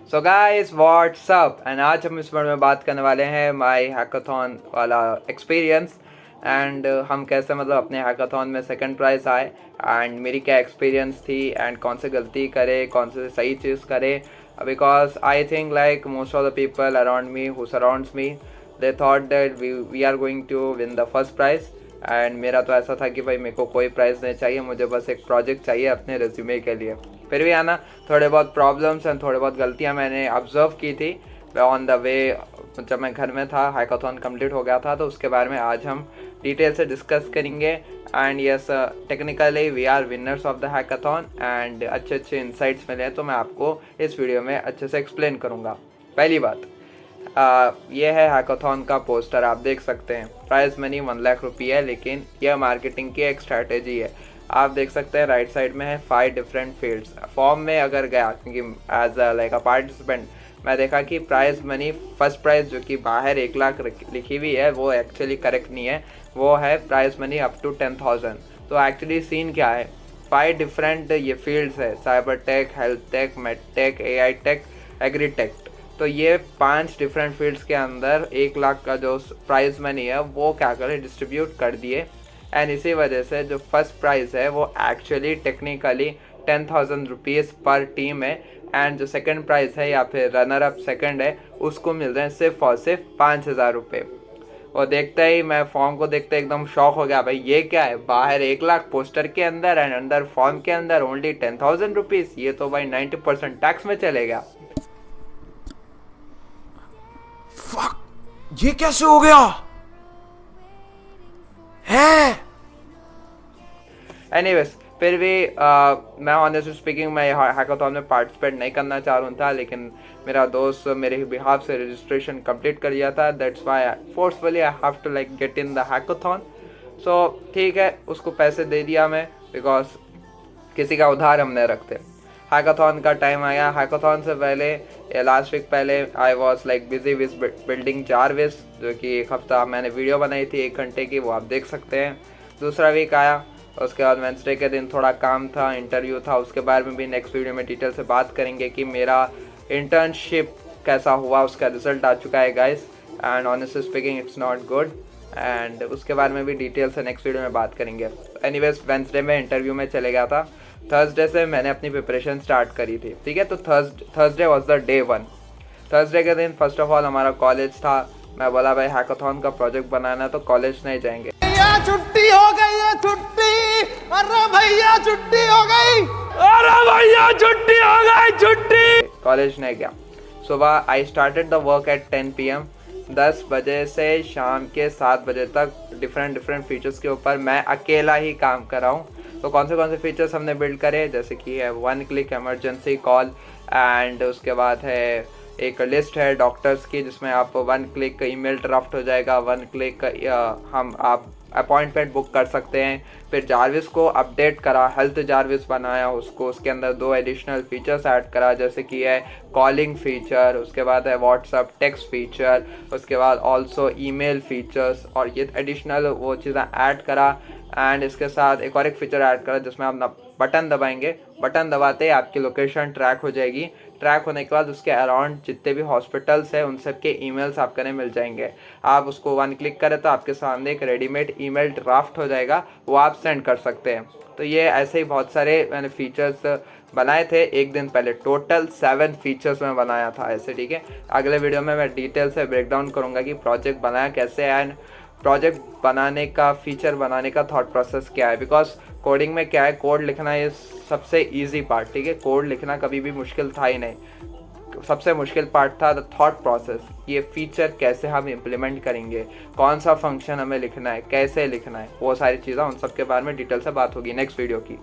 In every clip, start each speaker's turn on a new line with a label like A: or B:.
A: So guys what's up and आज हम इस बारे में बात करने वाले हैं माय हैकाथॉन वाला एक्सपीरियंस एंड हम कैसे मतलब अपने हैकाथॉन में सेकंड प्राइज़ आए एंड मेरी क्या एक्सपीरियंस थी एंड कौन से गलती करे कौन से सही चीज़ करे because I think like most of the people around me who surrounds me they thought that we are going to win the first prize and मेरा तो ऐसा था कि भाई मेरे को कोई प्राइज़ नहीं चाहिए, मुझे बस एक प्रोजेक्ट चाहिए अपने रिज्यूमे के लिए। फिर भी आना थोड़े बहुत प्रॉब्लम्स एंड थोड़े बहुत गलतियाँ मैंने ऑब्जर्व की थी ऑन द वे जब मैं घर में था। हैकाथॉन कंप्लीट हो गया था तो उसके बारे में आज हम डिटेल से डिस्कस करेंगे and yes technically we are winners of the hackathon and अच्छे अच्छे इंसाइट्स मिले तो मैं आपको इस वीडियो में अच्छे से एक्सप्लेन करूँगा। पहली बात ये है हैकाथॉन का पोस्टर, आप देख सकते हैं प्राइस मनी 1 लाख रुपये है, लेकिन यह मार्केटिंग की एक स्ट्रैटेजी है। आप देख सकते हैं राइट साइड में है 5 डिफरेंट फील्ड्स। फॉर्म में अगर गया क्योंकि एज लाइक अ पार्टिसिपेंट मैं देखा कि प्राइस मनी फर्स्ट प्राइस जो कि बाहर 1 लाख लिखी हुई है वो एक्चुअली करेक्ट नहीं है, वो है प्राइस मनी अप टू 10,000। तो एक्चुअली सीन क्या है, 5 डिफरेंट ये फील्ड्स है, cyber tech, health tech, med tech, AI tech, agri tech. तो ये 5 डिफरेंट फील्ड्स के अंदर 1 लाख का जो प्राइज़ मनी है वो क्या करे डिस्ट्रीब्यूट कर दिए एंड इसी वजह से जो फर्स्ट प्राइज़ है वो एक्चुअली टेक्निकली 10,000 रुपीज़ पर टीम है एंड जो सेकंड प्राइज़ है या फिर रनर अप सेकंड है उसको मिल रहे हैं सिर्फ और सिर्फ 5,000 रुपये। और देखते ही मैं फॉर्म को देखते एकदम शॉक हो गया, भाई ये क्या है, बाहर 1 लाख पोस्टर के अंदर एंड अंदर फॉर्म के अंदर ओनली 10,000 रुपीज़, ये तो भाई 90% टैक्स में चलेगा।
B: ये कैसे हो गया है?
A: एनीवेज फिर भी मैं ऑनेस्टली स्पीकिंग मैं हैकाथॉन में पार्टिसिपेट नहीं करना चाह रहा था, लेकिन मेरा दोस्त मेरे बिहाफ से रजिस्ट्रेशन कंप्लीट कर लिया था। That's why forcefully I have to like get in the hackathon. So ठीक है, उसको पैसे दे दिया मैं बिकॉज किसी का उधार हम नहीं रखते। हैकाथॉन का टाइम आया। हैकाथॉन से पहले लास्ट वीक पहले I was like busy with building Jarvis, जो कि 1 हफ्ता मैंने वीडियो बनाई थी 1 घंटे की, वो आप देख सकते हैं। दूसरा वीक आया, उसके बाद वेंसडे के दिन थोड़ा काम था, इंटरव्यू था, उसके बारे में भी नेक्स्ट वीडियो में डिटेल से बात करेंगे कि मेरा इंटर्नशिप कैसा हुआ, उसका रिजल्ट आ चुका है guys and honestly speaking it's not good and उसके बारे में भी डिटेल से नेक्स्ट वीडियो में बात करेंगे। एनीवेज वेंसडे में इंटरव्यू में चले गया था। थर्सडे से मैंने अपनी प्रिपरेशन स्टार्ट करी थी, ठीक है। तो Thursday was the day 1। Thursday के दिन फर्स्ट ऑफ ऑल हमारा कॉलेज था। मैं बोला भाई हैकाथॉन का प्रोजेक्ट बनाना तो कॉलेज नहीं जाएंगे।
C: भैया छुट्टी हो गई है, छुट्टी। अरे भैया छुट्टी हो गई, अरे भैया छुट्टी हो गई, छुट्टी।
A: कॉलेज नहीं गया। सुबह I started the work at 10 PM। 10 बजे से शाम के 7 बजे तक डिफरेंट फीचर्स के ऊपर मैं अकेला ही काम कर रहा हूँ। तो कौन से फीचर्स हमने बिल्ड करे, जैसे कि है 1 क्लिक इमरजेंसी कॉल एंड उसके बाद है एक लिस्ट है डॉक्टर्स की जिसमें आप 1 क्लिक ईमेल ड्राफ्ट हो जाएगा, 1 क्लिक आप अपॉइंटमेंट बुक कर सकते हैं। फिर जारविस को अपडेट करा, हेल्थ जारविस बनाया उसको, उसके अंदर 2 एडिशनल फीचर्स ऐड करा, जैसे कि है कॉलिंग फीचर, उसके बाद है व्हाट्सअप टेक्स्ट फीचर, उसके बाद ऑल्सो ईमेल फीचर्स, और ये एडिशनल वो चीज़ें ऐड करा एंड इसके साथ एक फीचर ऐड करा जिसमें आप बटन दबाएंगे, बटन दबाते ही आपकी लोकेशन ट्रैक हो जाएगी। ट्रैक होने के बाद उसके अराउंड जितने भी हॉस्पिटल्स हैं उन सब के ईमेल्स आपके नहीं मिल जाएंगे। आप उसको 1 क्लिक करें तो आपके सामने एक रेडीमेड ईमेल ड्राफ्ट हो जाएगा, वो आप सेंड कर सकते हैं। तो ये ऐसे ही बहुत सारे मैंने फीचर्स बनाए थे एक दिन पहले। टोटल 7 फीचर्स में बनाया था ऐसे, ठीक है। अगले वीडियो में मैं डिटेल से ब्रेक डाउन करूँगा कि प्रोजेक्ट बनाया कैसे एंड प्रोजेक्ट बनाने का, फीचर बनाने का थॉट प्रोसेस क्या है। बिकॉज कोडिंग में क्या है, कोड लिखना ये सबसे इजी पार्ट, ठीक है। कोड लिखना कभी भी मुश्किल था ही नहीं, सबसे मुश्किल पार्ट था द थॉट प्रोसेस। ये फीचर कैसे हम इम्प्लीमेंट करेंगे, कौन सा फंक्शन हमें लिखना है, कैसे लिखना है, वो सारी चीज़ें उन सब के बारे में डिटेल से बात होगी नेक्स्ट वीडियो की।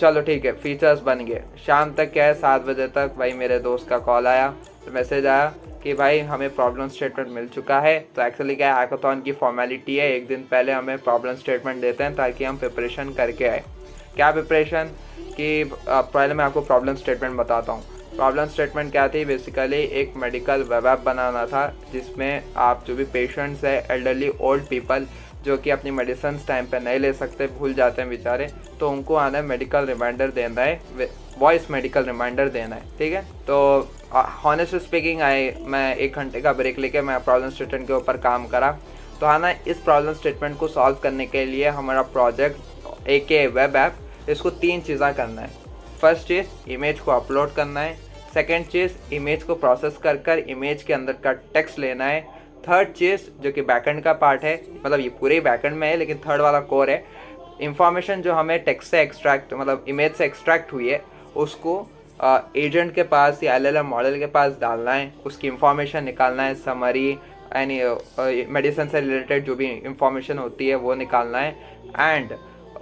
A: चलो ठीक है, फीचर्स बन गए। शाम तक क्या है, 7 बजे तक भाई मेरे दोस्त का कॉल आया, तो मैसेज आया कि भाई हमें प्रॉब्लम स्टेटमेंट मिल चुका है। तो एक्चुअली क्या है, हैकाथॉन की फॉर्मेलिटी है, एक दिन पहले हमें प्रॉब्लम स्टेटमेंट देते हैं ताकि हम प्रिपरेशन करके आए। क्या प्रिपरेशन कि पहले मैं आपको प्रॉब्लम स्टेटमेंट बताता हूँ। प्रॉब्लम स्टेटमेंट क्या थी, बेसिकली एक मेडिकल वेब ऐप बनाना था जिसमें आप जो भी पेशेंट्स है, एल्डरली ओल्ड पीपल, जो कि अपनी मेडिसिन टाइम पे नहीं ले सकते, भूल जाते हैं बेचारे, तो उनको आना है मेडिकल रिमाइंडर देना है, वॉइस मेडिकल रिमाइंडर देना है, ठीक है। तो हॉनेस्ट स्पीकिंग मैं 1 घंटे का ब्रेक लेके मैं प्रॉब्लम स्टेटमेंट के ऊपर काम करा। तो है ना, इस प्रॉब्लम स्टेटमेंट को सॉल्व करने के लिए हमारा प्रोजेक्ट एक वेब ऐप, इसको 3 चीज़ें करना है। फर्स्ट चीज़ इमेज को अपलोड करना है, सेकेंड चीज़ इमेज को प्रोसेस कर इमेज के अंदर का टेक्स्ट लेना है, थर्ड चीज़ जो कि बैकएंड का पार्ट है, मतलब ये पूरे ही बैकएंड में है लेकिन थर्ड वाला कोर है, इंफॉर्मेशन जो हमें टेक्स्ट से एक्सट्रैक्ट मतलब इमेज से एक्सट्रैक्ट हुई है उसको एजेंट के पास या LLM मॉडल के पास डालना है, उसकी इंफॉर्मेशन निकालना है, समरी यानी मेडिसिन से रिलेटेड जो भी इंफॉर्मेशन होती है वो निकालना है, एंड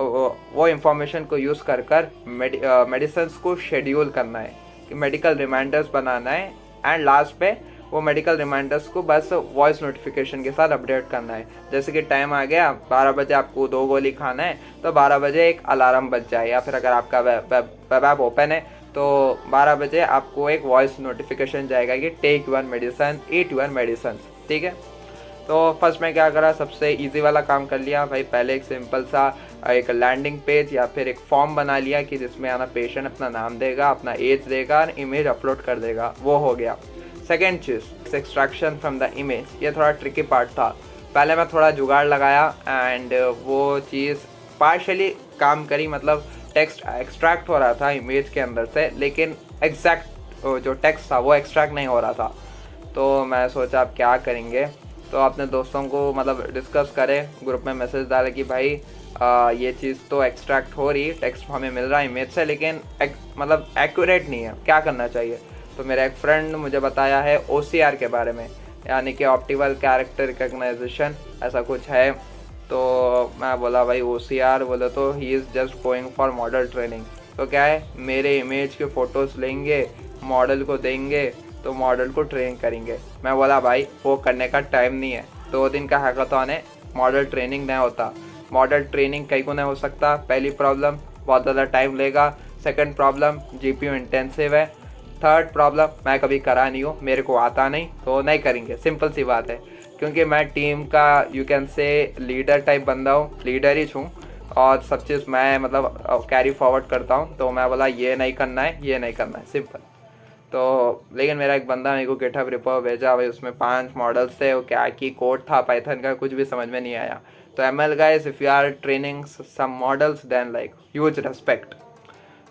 A: वो इंफॉर्मेशन को यूज़ कर मेडिसिन को शेड्यूल करना है, मेडिकल रिमाइंडर्स बनाना है, एंड लास्ट पे वो मेडिकल रिमाइंडर्स को बस वॉइस नोटिफिकेशन के साथ अपडेट करना है। जैसे कि टाइम आ गया 12 बजे, आपको 2 गोली खाना है तो 12 बजे एक अलार्म बज जाए, या फिर अगर आपका वेब ऐप ओपन है तो 12 बजे आपको एक वॉइस नोटिफिकेशन जाएगा कि take your medicine, eat your medicine, ठीक है। तो फर्स्ट मैं क्या करा, सबसे इजी वाला काम कर लिया भाई। पहले एक सिंपल सा एक लैंडिंग पेज या फिर एक फॉर्म बना लिया कि जिसमें आना पेशेंट अपना नाम देगा, अपना एज देगा और इमेज अपलोड कर देगा, वो हो गया। Second cheese extraction from the image, ये थोड़ा ट्रिकी पार्ट था। पहले मैं थोड़ा जुगाड़ लगाया एंड वो चीज़ पार्शली काम करी, मतलब टेक्स्ट एक्सट्रैक्ट हो रहा था इमेज के अंदर से, लेकिन एग्जैक्ट जो टेक्स्ट था वो एक्सट्रैक्ट नहीं हो रहा था। तो मैं सोचा अब क्या करेंगे, तो अपने दोस्तों को मतलब डिस्कस करें, ग्रुप में मैसेज डाले कि भाई ये चीज़ तो एक्सट्रैक्ट हो रही, टेक्स्ट हमें मिल रहा है इमेज से, लेकिन मतलब एक्यूरेट नहीं है, क्या करना चाहिए। तो मेरा एक फ्रेंड मुझे बताया है OCR के बारे में, यानी कि ऑप्टिकल कैरेक्टर रिकग्नाइजेशन, ऐसा कुछ है। तो मैं बोला भाई OCR बोले तो he is just going for model training. तो क्या है, मेरे इमेज के फ़ोटोज़ लेंगे, मॉडल को देंगे तो मॉडल को ट्रेन करेंगे। मैं बोला भाई वो करने का टाइम नहीं है, 2 दिन का हैकाथॉन है, मॉडल ट्रेनिंग नहीं होता। मॉडल ट्रेनिंग कहीं को नहीं हो सकता, पहली प्रॉब्लम बहुत ज़्यादा टाइम लेगा, सेकंड प्रॉब्लम GPU इंटेंसिव है, थर्ड प्रॉब्लम मैं कभी करा नहीं हूँ, मेरे को आता नहीं, तो नहीं करेंगे, सिंपल सी बात है। क्योंकि मैं टीम का you can say leader type बंदा हूँ, लीडर ही हूँ, और सब चीज़ मैं मतलब कैरी फॉरवर्ड करता हूँ। तो मैं बोला ये नहीं करना है, ये नहीं करना है, सिंपल। तो लेकिन मेरा एक बंदा मेरे को गिटहब रिपो भेजा भाई, उसमें 5 मॉडल्स थे, वो क्या की कोड था पाइथन का, कुछ भी समझ में नहीं आया। तो ML guys, if you are training some models then like huge respect.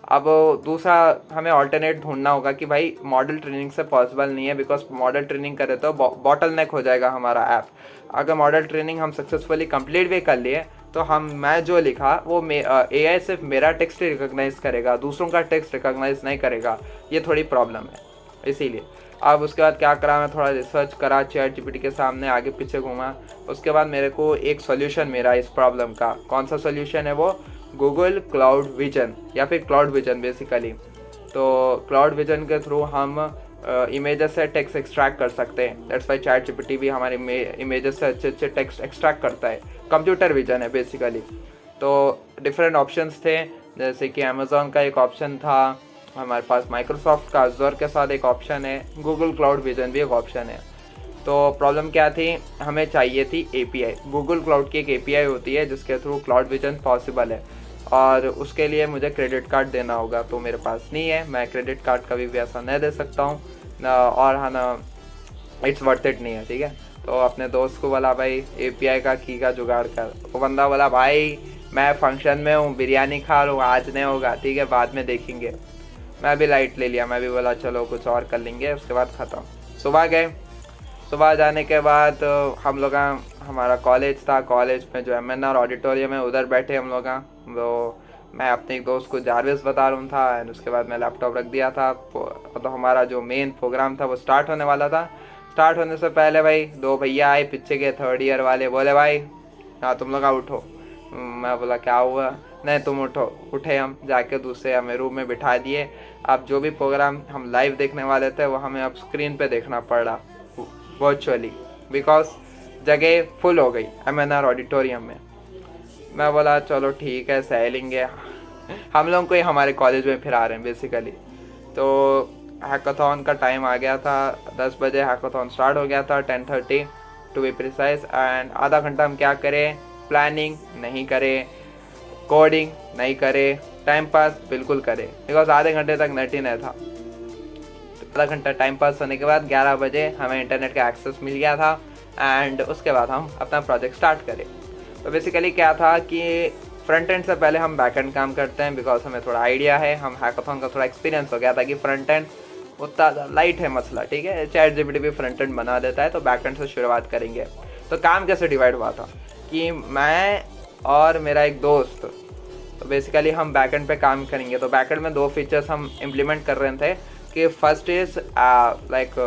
A: अब दूसरा हमें ऑल्टरनेट ढूंढना होगा कि भाई मॉडल ट्रेनिंग से पॉसिबल नहीं है, बिकॉज मॉडल ट्रेनिंग करे तो बॉटल नेक हो जाएगा हमारा ऐप। अगर मॉडल ट्रेनिंग हम सक्सेसफुली कंप्लीट भी कर लिए तो मैं जो लिखा वो AI सिर्फ मेरा टेक्स्ट रिकॉग्नाइज करेगा, दूसरों का टेक्स्ट रिकॉग्नाइज नहीं करेगा, ये थोड़ी प्रॉब्लम है। इसीलिए अब उसके बाद क्या करा, मैं थोड़ा रिसर्च करा, ChatGPT के सामने आगे पीछे घूमा। उसके बाद मेरे को एक सोल्यूशन मिला इस प्रॉब्लम का। कौन सा सोल्यूशन है वो? गूगल क्लाउड विजन या फिर क्लाउड विजन बेसिकली। तो क्लाउड विजन के थ्रू हम इमेजेस से टेक्स्ट एक्सट्रैक्ट कर सकते हैं। दैट्स वाई ChatGPT भी हमारे इमेजेस से अच्छे अच्छे टेक्स्ट एक्सट्रैक्ट करता है। कंप्यूटर विजन है बेसिकली। तो डिफरेंट ऑप्शंस थे, जैसे कि अमेज़ॉन का एक ऑप्शन था, हमारे पास माइक्रोसॉफ्ट का अज़ूर के साथ एक ऑप्शन है, गूगल क्लाउड विजन भी एक ऑप्शन है। तो प्रॉब्लम क्या थी, हमें चाहिए थी API। गूगल क्लाउड की एक API होती है जिसके थ्रू क्लाउड विजन पॉसिबल है, और उसके लिए मुझे क्रेडिट कार्ड देना होगा, तो मेरे पास नहीं है, मैं क्रेडिट कार्ड कभी भी ऐसा नहीं दे सकता हूँ और है ना, इट्स वर्थ इट नहीं है, ठीक है। तो अपने दोस्त को बोला भाई API का की का जुगाड़ कर। वो बंदा बोला भाई मैं फंक्शन में हूँ, बिरयानी खा रहा हूँ, आज नहीं होगा, ठीक है बाद में देखेंगे। मैं भी लाइट ले लिया, मैं भी बोला चलो कुछ और कर लेंगे, उसके बाद ख़त्म। सुबह गए, सुबह जाने के बाद हम लोग हमारा कॉलेज था, कॉलेज में जो MNR ऑडिटोरियम है उधर बैठे हम लोग। वो मैं अपने एक दोस्त को जारविस बता रहा था, एंड उसके बाद मैं लैपटॉप रख दिया था। तो हमारा जो मेन प्रोग्राम था वो स्टार्ट होने वाला था। स्टार्ट होने से पहले भाई 2 भैया आए पीछे के 3rd ईयर वाले, बोले भाई हाँ तुम लोग उठो। मैं बोला क्या हुआ? नहीं तुम उठो। उठे, हम जाके दूसरे हमें रूम में बिठा दिए। अब जो भी प्रोग्राम हम लाइव देखने वाले थे वो हमें अब स्क्रीन पे देखना पड़ रहा वर्चुअली, बिकॉज जगह फुल हो गई MNR ऑडिटोरियम में। मैं बोला चलो ठीक है सह लेंगे, हम लोग को ही हमारे कॉलेज में फिरा रहे हैं बेसिकली। तो हैकाथॉन का टाइम आ गया था, 10 बजे हैकाथॉन स्टार्ट हो गया था, 10:30 टू बी प्रिसाइज। एंड आधा घंटा हम क्या करें, प्लानिंग नहीं करें, कोडिंग नहीं करें, टाइम पास बिल्कुल करें, बिकॉज आधे घंटे तक नेट ही नहीं था। आधा घंटा टाइम पास होने के बाद 11 बजे हमें इंटरनेट का एक्सेस मिल गया था एंड उसके बाद हम अपना प्रोजेक्ट स्टार्ट करें। तो बेसिकली क्या था कि फ्रंट एंड से पहले हम बैक एंड काम करते हैं, बिकॉज हमें थोड़ा आइडिया है, हम हैकाथॉन का थोड़ा एक्सपीरियंस हो गया था कि फ्रंट एंड उतना लाइट है मसला, ठीक है, ChatGPT भी फ्रंट एंड बना देता है, तो बैक एंड से शुरुआत करेंगे। तो काम कैसे डिवाइड हुआ था कि मैं और मेरा एक दोस्त, तो बेसिकली हम बैक एंड पे काम करेंगे। तो बैक एंड में 2 फीचर्स हम इम्प्लीमेंट कर रहे थे कि first is like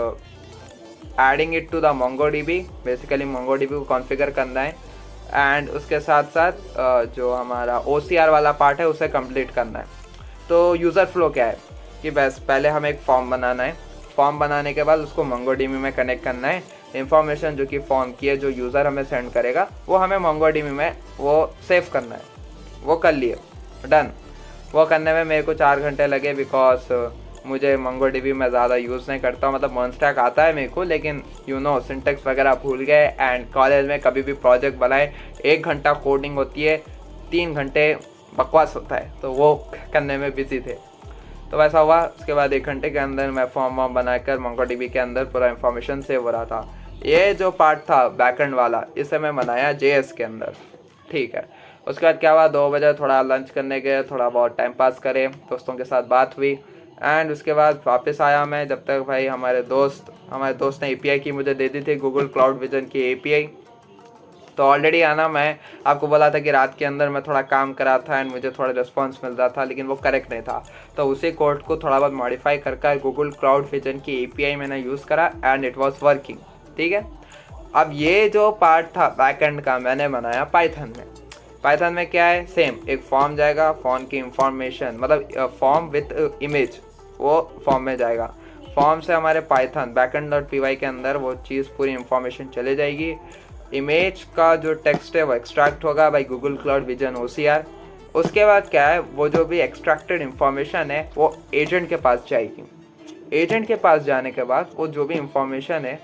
A: adding it to the MongoDB, basically MongoDB को कॉन्फ़िगर करना है एंड उसके साथ साथ जो हमारा OCR वाला पार्ट है उसे कंप्लीट करना है। तो यूज़र फ्लो क्या है कि बस पहले हमें एक फॉर्म बनाना है, फॉर्म बनाने के बाद उसको MongoDB में कनेक्ट करना है, इन्फॉर्मेशन जो कि फॉर्म की है जो यूज़र हमें सेंड करेगा वो हमें MongoDB में वो सेव करना है। वो कर लिए, डन। वो करने में मेरे को 4 घंटे लगे, बिकॉज मुझे MongoDB में ज़्यादा यूज़ नहीं करता हूँ, मतलब मोनस्टैक आता है मेरे को, लेकिन सिंटेक्स वगैरह भूल गए। एंड कॉलेज में कभी भी प्रोजेक्ट बनाए 1 घंटा कोडिंग होती है, 3 घंटे बकवास होता है, तो वो करने में बिजी थे। तो वैसा हुआ। उसके बाद 1 घंटे के अंदर मैं फॉर्म वॉर्म बनाकर MongoDB के अंदर पूरा इन्फॉर्मेशन सेव हो रहा था। ये जो पार्ट था बैकएंड वाला, इसे मैं बनाया JS के अंदर, ठीक है। उसके बाद क्या हुआ, 2 बजे थोड़ा लंच करने गए, थोड़ा बहुत टाइम पास करे, दोस्तों के साथ बात हुई एंड उसके बाद वापस आया मैं। जब तक भाई हमारे दोस्त ने API की मुझे दे दी थी, गूगल क्लाउड विजन की API। तो ऑलरेडी आना, मैं आपको बोला था कि रात के अंदर मैं थोड़ा काम करा था एंड मुझे थोड़ा रिस्पॉन्स मिल रहा था, लेकिन वो करेक्ट नहीं था। तो उसी कोड को थोड़ा बहुत मॉडिफाई करके गूगल क्लाउड विजन की API मैंने यूज़ करा एंड इट वॉज वर्किंग, ठीक है। अब ये जो पार्ट था बैकएंड का मैंने बनाया पाइथन में। पाइथन में क्या है, सेम एक फॉर्म जाएगा, फॉर्म की इंफॉर्मेशन मतलब फॉर्म विथ इमेज वो फॉर्म में जाएगा, फॉर्म से हमारे पाइथन backend.py के अंदर वो चीज़ पूरी इंफॉर्मेशन चले जाएगी। इमेज का जो टेक्स्ट है वो एक्सट्रैक्ट होगा by Google cloud vision OCR। उसके बाद क्या है, वो जो भी एक्सट्रैक्टेड इंफॉर्मेशन है वो एजेंट के पास जाएगी। एजेंट के पास जाने के बाद वो जो भी इंफॉर्मेशन है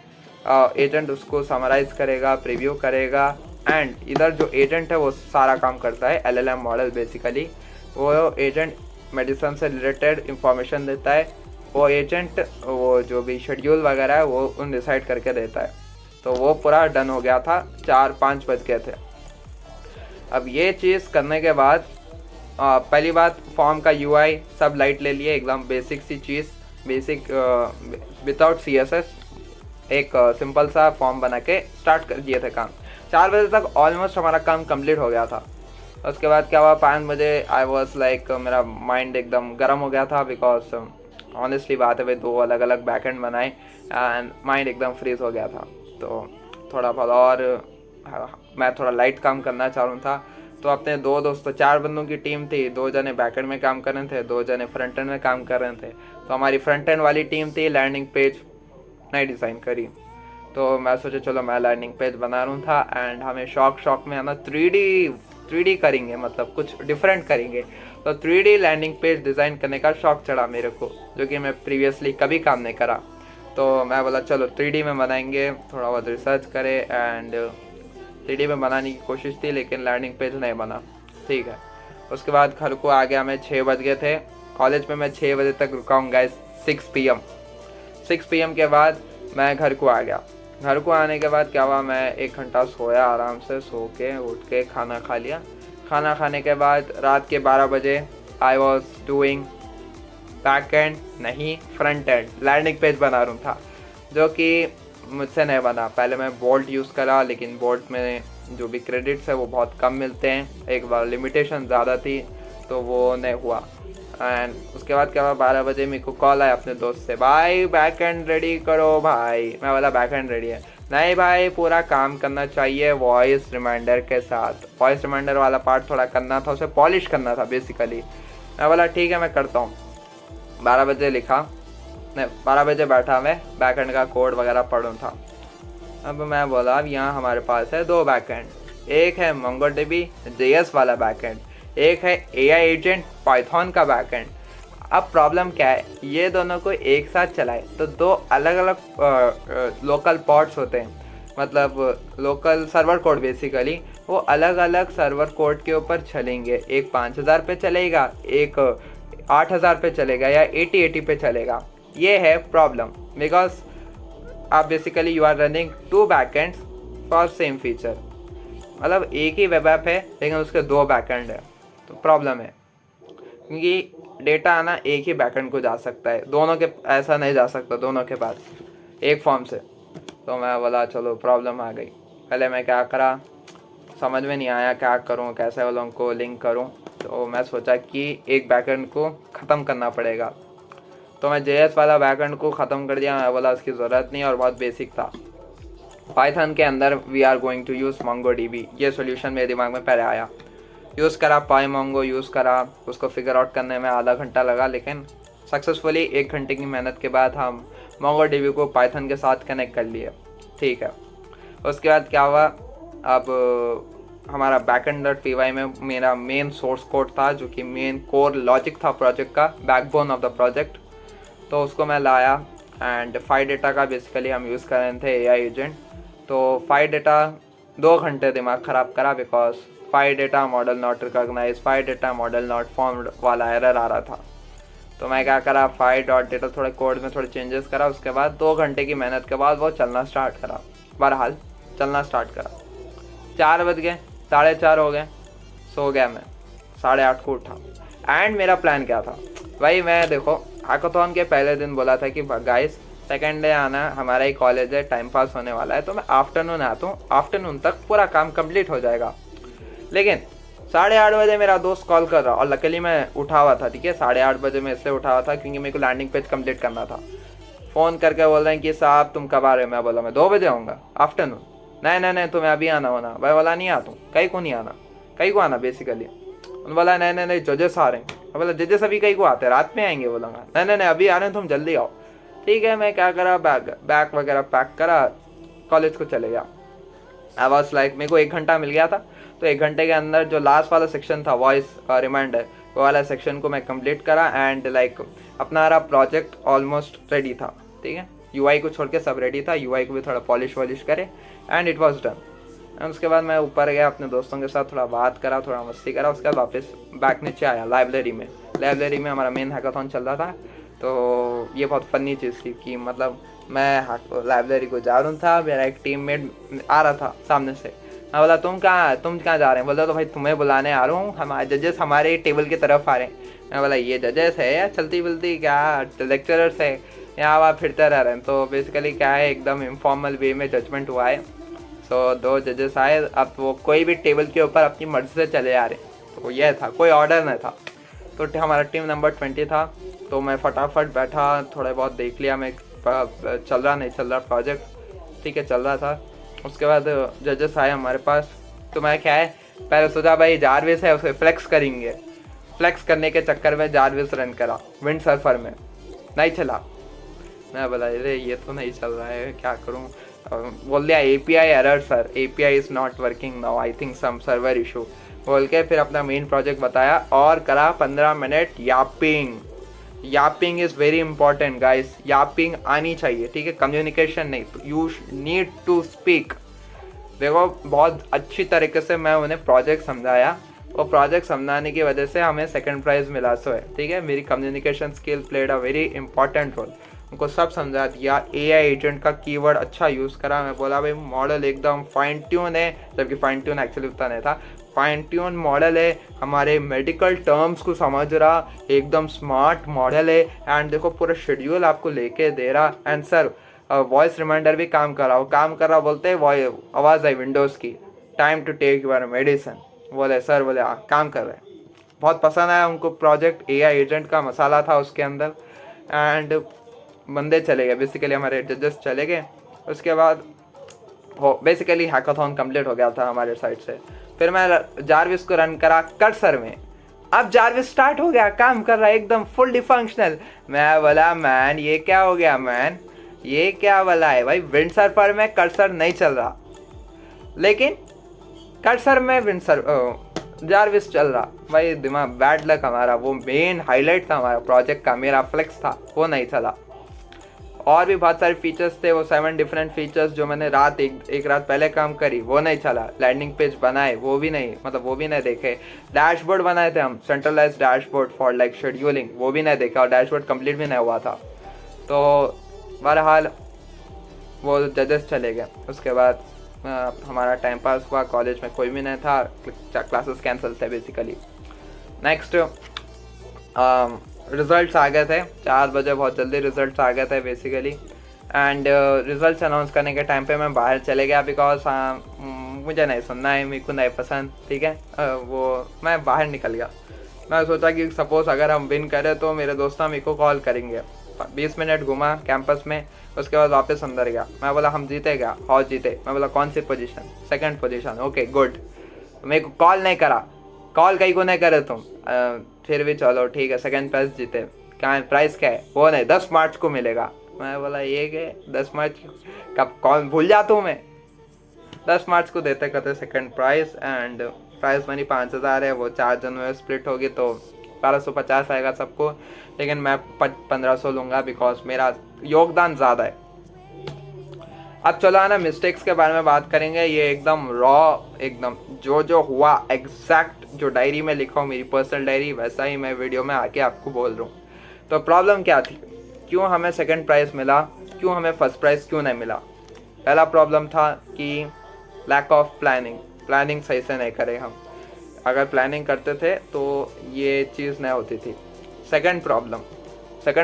A: एजेंट उसको समराइज़ करेगा, प्रीव्यू करेगा एंड इधर जो एजेंट है वो सारा काम करता है, LLM मॉडल बेसिकली। वो एजेंट मेडिसिन से रिलेटेड इंफॉर्मेशन देता है, वो एजेंट वो जो भी शेड्यूल वगैरह है वो उन डिसाइड करके देता है। तो वो पूरा डन हो गया था, 4-5 बज गए थे। अब ये चीज़ करने के बाद पहली बात, फॉर्म का UI सब लाइट ले लिए, एकदम बेसिक सी चीज़, बेसिक विदाउट CSS एक सिंपल सा फॉर्म बना के स्टार्ट कर दिए थे काम। 4 बजे तक ऑलमोस्ट हमारा काम कंप्लीट हो गया था। उसके बाद क्या हुआ, 5 बजे आई वॉज लाइक मेरा माइंड एकदम गर्म हो गया था, बिकॉज ऑनेस्टली बात है भाई 2 अलग अलग बैकएंड बनाए एंड माइंड एकदम फ्रीज हो गया था। तो थोड़ा बहुत और मैं थोड़ा लाइट काम करना चाह रहा था। तो अपने 2 दोस्तों, 4 बंदों की टीम थी, 2 जने बैकएंड में काम कर रहे थे, 2 जने फ्रंट एंड में काम कर रहे थे। तो हमारी फ्रंट एंड वाली टीम थी, लैंडिंग पेज नहीं डिज़ाइन करी। तो मैं सोचा चलो मैं लैंडिंग पेज बना रहा था एंड हमें शौक में है ना 3D करेंगे, मतलब कुछ डिफरेंट करेंगे। तो 3D लैंडिंग पेज डिज़ाइन करने का शौक चढ़ा मेरे को, जो कि मैं प्रीवियसली कभी काम नहीं करा। तो मैं बोला चलो 3D में बनाएंगे, थोड़ा बहुत रिसर्च करे एंड 3D में बनाने की कोशिश थी, लेकिन लैंडिंग पेज नहीं बना, ठीक है। उसके बाद घर को आ गया मैं, 6 बज गए थे। कॉलेज में मैं 6 बजे तक रुका हूँ गाइस, 6 PM के बाद मैं घर को आ गया। घर को आने के बाद क्या हुआ, मैं 1 घंटा सोया, आराम से सो के उठ के खाना खा लिया। खाना खाने के बाद रात के 12 बजे I was doing back and नहीं फ्रंट एंड, लैंडिंग पेज बना रहा था, जो कि मुझसे नहीं बना। पहले मैं बोल्ट यूज़ करा, लेकिन बोल्ट में जो भी क्रेडिट्स है वो बहुत कम मिलते हैं, एक बार लिमिटेशन ज़्यादा थी तो वो नहीं हुआ। एंड उसके बाद क्या हुआ, 12 बजे मेरे को कॉल आया अपने दोस्त से, भाई बैक एंड रेडी करो भाई। मैं बोला बैक एंड रेडी है, नहीं भाई पूरा काम करना चाहिए वॉइस रिमाइंडर के साथ। वॉइस रिमाइंडर वाला पार्ट थोड़ा करना था, उसे पॉलिश करना था बेसिकली। मैं बोला ठीक है मैं करता हूँ। 12 बजे लिखा, नहीं 12 बजे बैठा मैं बैक एंड का कोड वगैरह पढ़ूँ था। अब मैं बोला अब यहाँ हमारे पास है 2 बैक एंड, एक है MongoDB JS वाला बैक एंड, एक है AI एजेंट पाइथन का बैकएंड। अब प्रॉब्लम क्या है, ये दोनों को एक साथ चलाए तो 2 अलग अलग लोकल पॉड्स होते हैं, मतलब लोकल सर्वर कोड बेसिकली, वो अलग अलग सर्वर कोड के ऊपर चलेंगे। एक 5000 पे चलेगा, एक 8000 पे चलेगा या 8080 पे चलेगा। ये है प्रॉब्लम, बिकॉज आप basically you are running 2 backends for same feature. मतलब एक ही वेब ऐप है लेकिन उसके 2 बैकएंड है, तो प्रॉब्लम है। क्योंकि डेटा आना एक ही बैकएंड को जा सकता है, दोनों के ऐसा नहीं जा सकता दोनों के पास एक फॉर्म से। तो मैं बोला चलो प्रॉब्लम आ गई। पहले मैं क्या करा, समझ में नहीं आया क्या करूं, कैसे वालों को लिंक करूं। तो मैं सोचा कि एक बैकएंड को ख़त्म करना पड़ेगा। तो मैं JS वाला बैकएंड को ख़त्म कर दिया। मैं बोला उसकी ज़रूरत नहीं और बहुत बेसिक था। पाइथन के अंदर we are going to use MongoDB, ये सोल्यूशन मेरे दिमाग में पहले आया। यूज़ करा, PyMongo यूज़ करा, उसको फिगर आउट करने में आधा घंटा लगा, लेकिन सक्सेसफुली 1 घंटे की मेहनत के बाद हम MongoDB को पाइथन के साथ कनेक्ट कर लिए। ठीक है, उसके बाद क्या हुआ, अब हमारा backend.py में मेरा मेन सोर्स कोड था जो कि मेन कोर लॉजिक था प्रोजेक्ट का, बैकबोन ऑफ द प्रोजेक्ट। तो उसको मैं लाया एंड PyData का बेसिकली हम यूज़ कर रहे थे AI एजेंट। तो PyData 2 घंटे दिमाग ख़राब करा, because PyData model not recognise, PyData model not formed वाला एरर आ रहा था। तो मैं क्या करा, py.data थोड़े कोड में थोड़े चेंजेस करा। उसके बाद 2 घंटे की मेहनत के बाद वो चलना स्टार्ट करा। बहरहाल चलना स्टार्ट करा, 4 बज गए, 4:30 हो गए, सो गया मैं, 8:30 को उठा। एंड मेरा प्लान क्या था भाई, मैं देखो हैकाथॉन के पहले दिन बोला था कि गाइस सेकेंड डे आना, हमारा ही कॉलेज है, टाइम पास होने वाला है, तो मैं आफ्टरनून आता हूँ, आफ्टरनून तक पूरा काम कंप्लीट हो जाएगा। लेकिन 8:30 बजे मेरा दोस्त कॉल कर रहा, और लकीली मैं उठा हुआ था। ठीक है, 8:30 बजे मैं इसलिए उठा हुआ था क्योंकि मेरे को लैंडिंग पेज कंप्लीट करना था। फ़ोन करके बोल रहे हैं कि साहब तुम कब आ रहे हो? मैं बोला मैं 2 बजे आऊँगा आफ्टरनून। नहीं तुम्हें अभी आना होना। भाई बोला नहीं आता हूँ, कहीं को नहीं आना, कहीं को आना बेसिकली। उन्होंने बोला नहीं जजेस आ रहे हैं। मैं बोला जजेस अभी कहीं को आते हैं, रात में आएंगे। बोला नहीं अभी आ रहे हैं, तुम जल्दी आओ। ठीक है, मैं क्या करा, बैग वगैरह पैक करा, कॉलेज को चले गया। आई वॉज लाइक, मेरे को 1 घंटा मिल गया था, तो 1 घंटे के अंदर जो लास्ट वाला सेक्शन था वॉइस रिमाइंडर, वो वाला सेक्शन को मैं कंप्लीट करा। एंड लाइक अपना प्रोजेक्ट ऑलमोस्ट रेडी था। ठीक है, UI को छोड़ के सब रेडी था, UI को भी थोड़ा पॉलिश वॉलिश करे and it was done. And उसके बाद मैं ऊपर गया, अपने दोस्तों के साथ थोड़ा बात करा, थोड़ा मस्ती करा। उसके बाद वापस बैक नीचे आया लाइब्रेरी में हमारा मेन हैकाथॉन चल रहा था। तो ये बहुत फ़नी चीज़ थी कि मतलब मैं लाइब्रेरी को जा रहा था, मेरा एक टीममेट आ रहा था सामने से। मैं बोला तुम कहाँ जा रहे हैं? बोला तो भाई तुम्हें बुलाने आ रहा हूँ, हमारे जजेस हमारे टेबल की तरफ आ रहे हैं। मैं बोला ये जजेस है या चलती बुलती क्या लेक्चरर्स है, यहाँ वहाँ फिरते रह रहे हैं। तो बेसिकली क्या है, एकदम इनफॉर्मल वे में जजमेंट हुआ है। सो 2 जजेस आए, अब वो कोई भी टेबल के ऊपर अपनी मर्जी से चले आ रहे। तो यह था, कोई ऑर्डर नहीं था। तो हमारा टीम नंबर 20 था। तो मैं फटाफट बैठा, थोड़ा बहुत देख लिया मैं चल रहा नहीं चल रहा प्रोजेक्ट। ठीक है, चल रहा था। उसके बाद जजेस आए हमारे पास। तो मैं क्या है, पहले सोचा भाई जारविस है, उसे फ्लेक्स करेंगे। फ्लेक्स करने के चक्कर में जारविस रन करा विंड सर्फर में, नहीं चला। मैं बोला अरे ये तो नहीं चल रहा है, क्या करूं? बोल दिया API error sir, API is not working now, I think some server issue बोल के फिर अपना मेन प्रोजेक्ट बताया और करा 15 minute Yaping is very important guys, Yaping आनी चाहिए। ठीक है, कम्युनिकेशन नहीं, यू नीड टू स्पीक। देखो बहुत अच्छी तरीके से मैं उन्हें प्रोजेक्ट समझाया, और प्रोजेक्ट समझाने की वजह से हमें सेकंड प्राइज़ मिला। सो है ठीक है, मेरी communication skill played a very important role. उनको सब समझा दिया, AI एजेंट का कीवर्ड अच्छा यूज़ करा। मैं बोला भाई मॉडल एकदम फाइन ट्यून है, जबकि फाइन ट्यून एक्चुअली उतना नहीं था, फाइन ट्यून मॉडल है, हमारे मेडिकल टर्म्स को समझ रहा, एकदम स्मार्ट मॉडल है। एंड देखो पूरा शेड्यूल आपको लेके दे रहा। एंड सर वॉइस रिमाइंडर भी काम कर रहा बोलते आवाज़ आई विंडोज़ की, time to take your medicine. बोले सर, बोले हाँ काम कर रहे हैं। बहुत पसंद आया उनको प्रोजेक्ट, AI एजेंट का मसाला था उसके अंदर। एंड बंदे चले गए, बेसिकली हमारे जजेस चले गए। उसके बाद बेसिकली हैकाथॉन कंप्लीट हो गया था हमारे साइड से। फिर मैं जारविस को रन करा कर्सर में। अब जारविस स्टार्ट हो गया, काम कर रहा है एकदम फुल्ली फंक्शनल। मैं बोला मैन ये क्या हो गया मैन, ये क्या वाला है भाई? विंड सर्फर में कर्सर नहीं चल रहा, लेकिन कर्सर में जारविस चल रहा। भाई दिमाग बैड लक हमारा, वो मेन हाईलाइट था हमारा प्रोजेक्ट का, मेरा फ्लेक्स था, वो नहीं चला। और भी बहुत सारे फीचर्स थे, वो 7 डिफरेंट फीचर्स जो मैंने एक रात पहले काम करी वो नहीं चला। लैंडिंग पेज बनाए वो भी नहीं, मतलब वो भी नहीं देखे। डैशबोर्ड बनाए थे हम, centralise dashboard for like scheduling, वो भी नहीं देखा और डैशबोर्ड कंप्लीट भी नहीं हुआ था। तो बहरहाल वो जजेस चले गए। उसके बाद हमारा टाइम पास हुआ, कॉलेज में कोई भी नहीं था, क्लासेस कैंसिल थे बेसिकली। नेक्स्ट रिज़ल्ट्स आ गए थे 4 बजे, बहुत जल्दी रिज़ल्ट्स आ गए थे बेसिकली। एंड रिज़ल्ट्स अनाउंस करने के टाइम पे मैं बाहर चले गया बिकॉज मुझे नहीं सुनना है, मेरे को नहीं पसंद, ठीक है। वो मैं बाहर निकल गया। मैं सोचा कि सपोज़ अगर हम विन करें तो मेरे दोस्त मेरे को कॉल करेंगे। 20 मिनट घूमा कैंपस में, उसके बाद वापस अंदर गया। मैं बोला हम जीते क्या? हॉज जीते। मैं बोला कौन सी position? 2nd position. Okay good. मेरे को कॉल नहीं करा, कॉल कहीं को नहीं करे तुम। फिर भी चलो ठीक है, 2nd प्राइज जीते। क्या है प्राइस? क्या है? वो नहीं, 10 मार्च को मिलेगा। मैं बोला ये के 10 मार्च कब? कौन भूल जाता हूँ मैं। 10 मार्च को देते कहते 2nd prize. And price money 5000 है, वो 4 जन में स्प्लिट होगी तो 1250 आएगा सबको, लेकिन मैं 1500 लूँगा बिकॉज मेरा योगदान ज़्यादा है। अब चलो ना मिस्टेक्स के बारे में बात करेंगे। ये एकदम रॉ, एकदम जो हुआ एग्जैक्ट जो डायरी में लिखा हूँ, मेरी पर्सनल डायरी, वैसा ही मैं वीडियो में आके आपको बोल रहा हूँ। तो प्रॉब्लम क्या थी, क्यों हमें 2nd प्राइज़ मिला, क्यों हमें 1st प्राइज़ क्यों नहीं मिला? पहला प्रॉब्लम था कि लैक ऑफ प्लानिंग सही से नहीं करे हम। अगर प्लानिंग करते थे तो ये चीज़ नहीं होती थी। सेकंड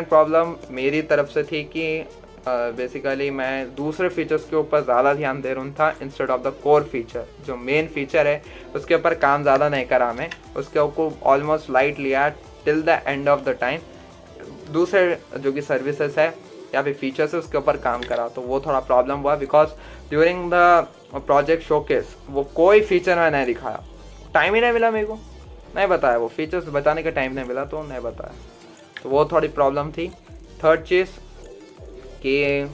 A: प्रॉब्लम मेरी तरफ से थी कि बेसिकली मैं दूसरे फीचर्स के ऊपर ज़्यादा ध्यान दे रहा था instead of the core feature. जो मेन फीचर है उसके ऊपर काम ज़्यादा नहीं करा मैं, उसके ऊपर ऑलमोस्ट लाइट लिया till the end of the time. दूसरे जो कि सर्विसेज है या फिर फीचर्स है उसके ऊपर काम करा, तो वो थोड़ा प्रॉब्लम हुआ because during the project showcase वो कोई फीचर में नहीं दिखाया, टाइम ही नहीं मिला मेरे को, नहीं बताया, वो फीचर्स बताने का टाइम नहीं मिला तो नहीं बताया, तो वो थोड़ी प्रॉब्लम थी। थर्ड चीज़ कि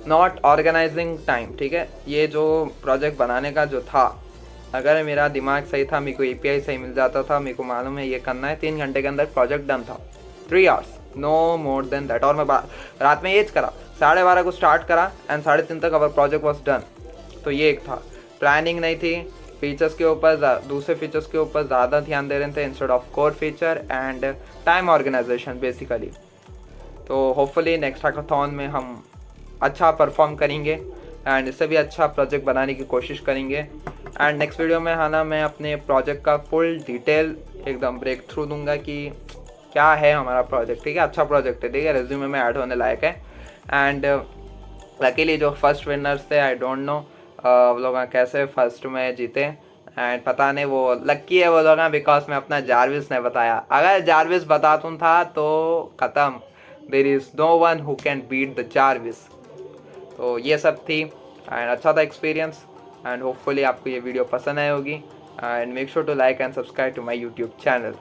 A: नॉट ऑर्गेनाइजिंग टाइम, ठीक है। ये जो प्रोजेक्ट बनाने का जो था, अगर मेरा दिमाग सही था, मेरे को API सही मिल जाता था, मेरे को मालूम है ये करना है, 3 घंटे के अंदर प्रोजेक्ट डन था, 3 hours, no more than that. और मैं रात में ये करा, 12:30 को स्टार्ट करा एंड 3:30 तक अवर प्रोजेक्ट वॉज डन। तो ये एक था, प्लानिंग नहीं थी, फीचर्स के ऊपर दूसरे फीचर्स के ऊपर ज़्यादा ध्यान दे रहे थे instead of core feature and time organisation basically. तो होपफुली नेक्स्ट हैकाथॉन में हम अच्छा परफॉर्म करेंगे एंड इससे भी अच्छा प्रोजेक्ट बनाने की कोशिश करेंगे। एंड नेक्स्ट वीडियो में है ना, मैं अपने प्रोजेक्ट का फुल डिटेल एकदम ब्रेक थ्रू दूंगा कि क्या है हमारा प्रोजेक्ट, ठीक है। अच्छा प्रोजेक्ट है, ठीक है, रेज्यूमे में ऐड होने लायक है। एंड लकीली जो फर्स्ट विनर्स थे, आई डोंट नो वो लोग कैसे फर्स्ट में जीते, एंड पता नहीं, वो लक्की है वो लोग बिकॉज मैं अपना जारविस नहीं बताया। अगर जारविस बताता था तो ख़त्म, there is no one who can beat the Jarvis. तो ये सब थी एंड अच्छा था एक्सपीरियंस एंड होपफुली आपको ये वीडियो पसंद आई होगी। And make sure to like and subscribe to my YouTube channel.